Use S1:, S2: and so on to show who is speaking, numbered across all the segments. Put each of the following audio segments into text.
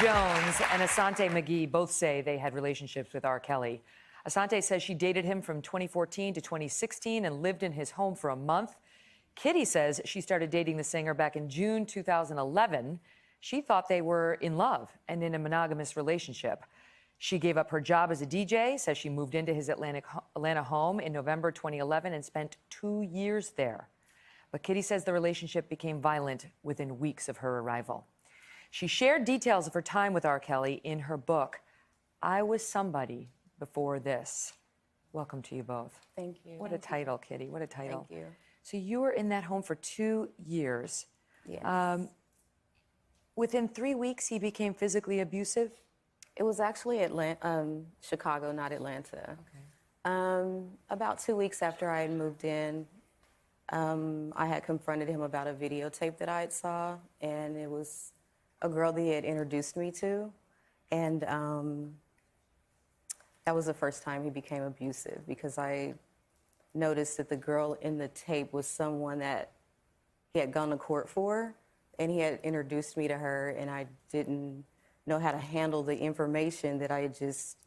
S1: Jones and Asante McGee both say they had relationships with R. Kelly. Asante says she dated him from 2014 to 2016 and lived in his home for a month. Kitty says she started dating the singer back in June 2011. She thought they were in love and in a monogamous relationship. She gave up her job as a DJ, says she moved into his Atlanta home in November 2011 and spent 2 years there. But Kitty says the relationship became violent within weeks of her arrival. She shared details of her time with R. Kelly in her book, I Was Somebody Before This. Welcome to you both.
S2: Thank you.
S1: What a title, Kitty. What a title.
S2: Thank you.
S1: So you were in that home for 2 years.
S2: Yes.
S1: Within 3 weeks, he became physically abusive?
S2: It was actually Chicago, not Atlanta. Okay. About 2 weeks after I had moved in, I had confronted him about a videotape that I had saw, and it was a girl that he had introduced me to, and that was the first time he became abusive, because I noticed that the girl in the tape was someone that he had gone to court for, and he had introduced me to her, and I didn't know how to handle the information that I had just...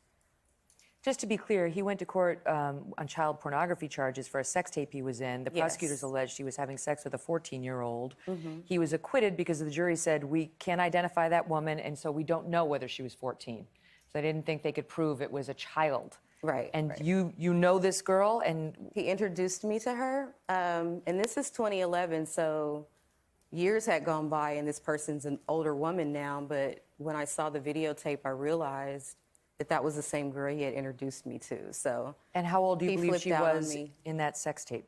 S1: Just to be clear, he went to court on child pornography charges for a sex tape he was in. The prosecutors alleged he was having sex with a 14-year-old. He was acquitted because the jury said, we can't identify that woman, and so we don't know whether she was 14. So they didn't think they could prove it was a child.
S2: Right.
S1: And you know this girl, and...
S2: He introduced me to her, and this is 2011, so years had gone by, and this person's an older woman now, but when I saw the videotape, I realized that was the same girl he had introduced me to, so...
S1: And how old do you believe she was in that sex tape?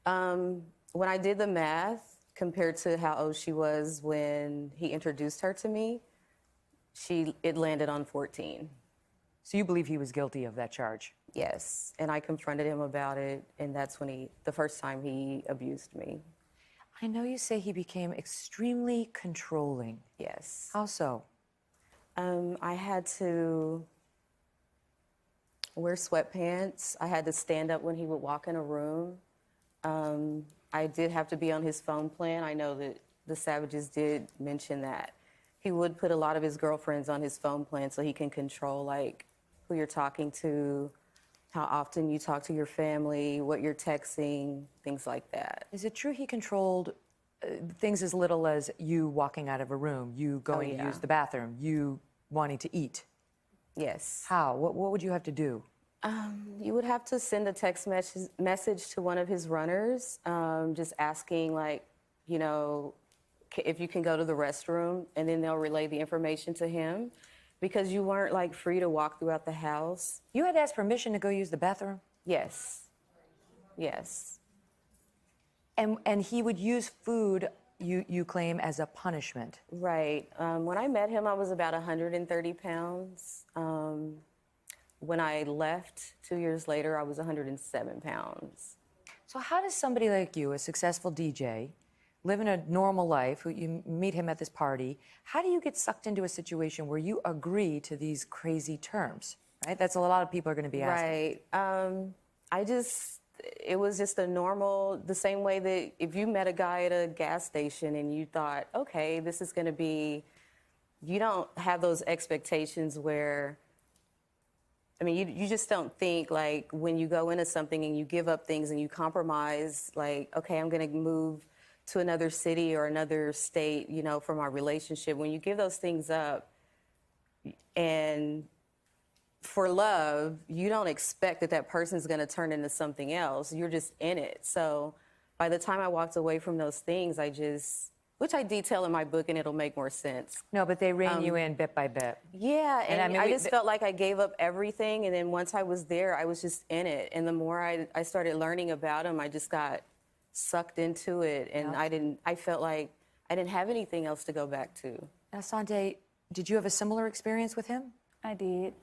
S2: When I did the math, compared to how old she was when he introduced her to me, it landed on 14.
S1: So you believe he was guilty of that charge?
S2: Yes, and I confronted him about it, and that's when the first time he abused me.
S1: I know you say he became extremely controlling.
S2: Yes.
S1: How so?
S2: I had to wear sweatpants. I had to stand up when he would walk in a room. I did have to be on his phone plan. I know that the Savages did mention that. He would put a lot of his girlfriends on his phone plan so he can control, like, who you're talking to, how often you talk to your family, what you're texting, things like that.
S1: Is it true he controlled things as little as you walking out of a room, you going to use the bathroom, you wanting to eat?
S2: Yes.
S1: How? What would you have to do?
S2: You would have to send a text message to one of his runners, just asking, like, you know, if you can go to the restroom, and then they'll relay the information to him, because you weren't, like, free to walk throughout the house.
S1: You had to ask permission to go use the bathroom?
S2: Yes. Yes.
S1: And he would use food, you claim, as a punishment.
S2: Right. When I met him, I was about 130 pounds. When I left 2 years later, I was 107 pounds.
S1: So how does somebody like you, a successful DJ, living a normal life, you meet him at this party, how do you get sucked into a situation where you agree to these crazy terms, right? That's what a lot of people are going to be asking.
S2: Right. It was just a normal, the same way that if you met a guy at a gas station and you thought, okay, this is going to be, you don't have those expectations where, I mean, you just don't think, like, when you go into something and you give up things and you compromise, like, okay, I'm going to move to another city or another state, you know, for my relationship. When you give those things up and for love, you don't expect that person's going to turn into something else. You're just in it. So by the time I walked away from those things, which I detail in my book, and it'll make more sense.
S1: No, but they rein you in bit by bit.
S2: Yeah, and I mean, I just felt like I gave up everything, and then once I was there, I was just in it. And the more I started learning about him, I just got sucked into it, and I felt like I didn't have anything else to go back to.
S1: Now, Asante, did you have a similar experience with him?
S3: I did.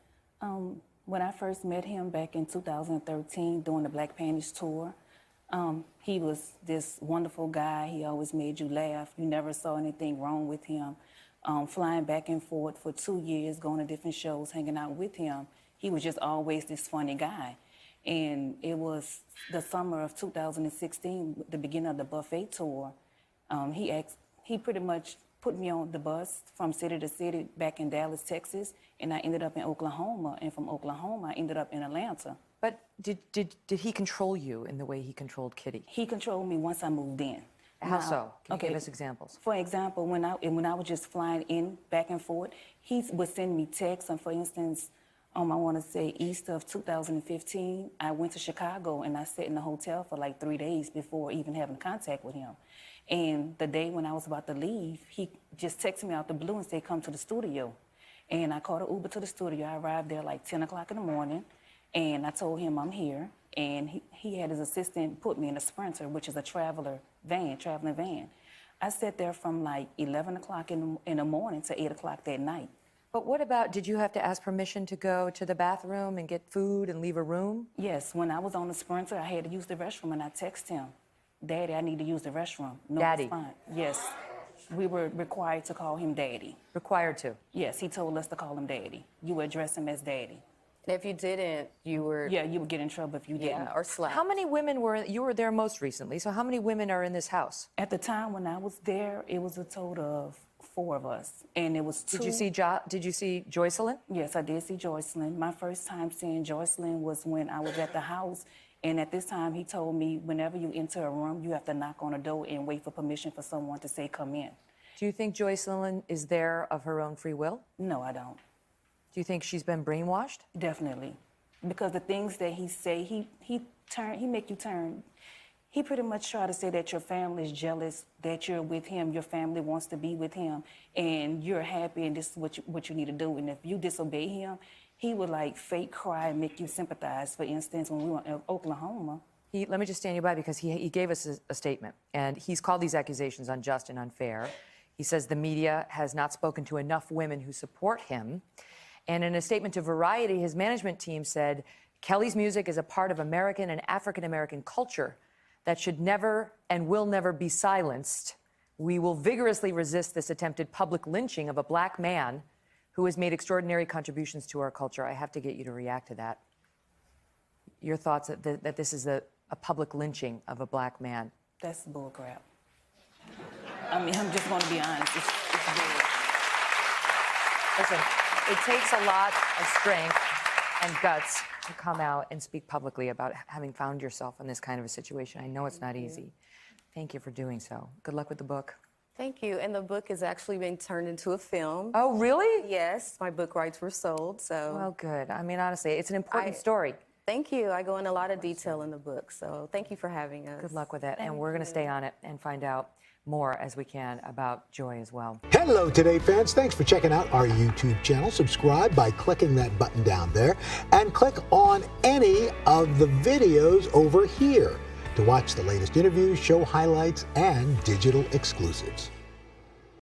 S3: When I first met him back in 2013 during the Black Panties tour, he was this wonderful guy. He always made you laugh. You never saw anything wrong with him. Flying back and forth for 2 years, going to different shows, hanging out with him, he was just always this funny guy. And it was the summer of 2016, the beginning of the buffet tour. He pretty much put me on the bus from city to city back in Dallas, Texas, and I ended up in Oklahoma. And from Oklahoma, I ended up in Atlanta.
S1: But did he control you in the way he controlled Kitty?
S3: He controlled me once I moved in.
S1: How so? Can you give us examples?
S3: For example, when I was just flying in back and forth, he would send me texts. And for instance, I want to say Easter of 2015, I went to Chicago and I sat in the hotel for like 3 days before even having contact with him. And the day when I was about to leave, he just texted me out the blue and said, come to the studio. And I called an Uber to the studio. I arrived there like 10 o'clock in the morning, and I told him I'm here. And he had his assistant put me in a Sprinter, which is a traveling van. I sat there from like 11 o'clock in the morning to 8 o'clock that night.
S1: But what about, did you have to ask permission to go to the bathroom and get food and leave a room?
S3: Yes, when I was on the Sprinter, I had to use the restroom, and I texted him, Daddy, I need to use the restroom. No
S1: Daddy?
S3: response. Yes, we were required to call him Daddy.
S1: Required to?
S3: Yes, he told us to call him Daddy. You would address him as Daddy.
S2: And if you didn't, you were...
S3: Yeah, you would get in trouble if you didn't.
S2: Yeah, or slapped.
S1: How many women you were there most recently, so how many women are in this house?
S3: At the time when I was there, it was a total of 4 of us, and it was 2.
S1: Did you see Joycelyn?
S3: Yes, I did see Joycelyn. My first time seeing Joycelyn was when I was at the house, and at this time he told me whenever you enter a room, you have to knock on a door and wait for permission for someone to say come in.
S1: Do you think Joycelyn is there of her own free will?
S3: No, I don't.
S1: Do you think she's been brainwashed?
S3: Definitely, because the things that he say, he make you turn. He pretty much try to say that your family is jealous that you're with him, your family wants to be with him, and you're happy, and this is what you need to do. And if you disobey him, he would like fake cry and make you sympathize. For instance, when we were in Oklahoma.
S1: Let me just stand you by, because he gave us a statement, and he's called these accusations unjust and unfair. He says the media has not spoken to enough women who support him. And in a statement to Variety, his management team said, Kelly's music is a part of American and African-American culture that should never and will never be silenced. We will vigorously resist this attempted public lynching of a black man who has made extraordinary contributions to our culture. I have to get you to react to that. Your thoughts that this is a public lynching of a black man?
S3: That's bullcrap. I mean, I'm just going to be honest. It's bull.
S1: Listen, it takes a lot of strength and guts to come out and speak publicly about having found yourself in this kind of a situation. I know it's not easy. Thank you for doing so. Good luck with the book.
S2: Thank you. And the book is actually being turned into a film.
S1: Oh, really?
S2: Yes, my book rights were sold, so...
S1: Well, good. I mean, honestly, it's an important story.
S2: Thank you. I go into a lot of detail in the book, so thank you for having us.
S1: Good luck with it. And we're going to stay on it and find out more as we can about Joy as well.
S4: Hello, Today fans. Thanks for checking out our YouTube channel. Subscribe by clicking that button down there and click on any of the videos over here to watch the latest interviews, show highlights, and digital exclusives.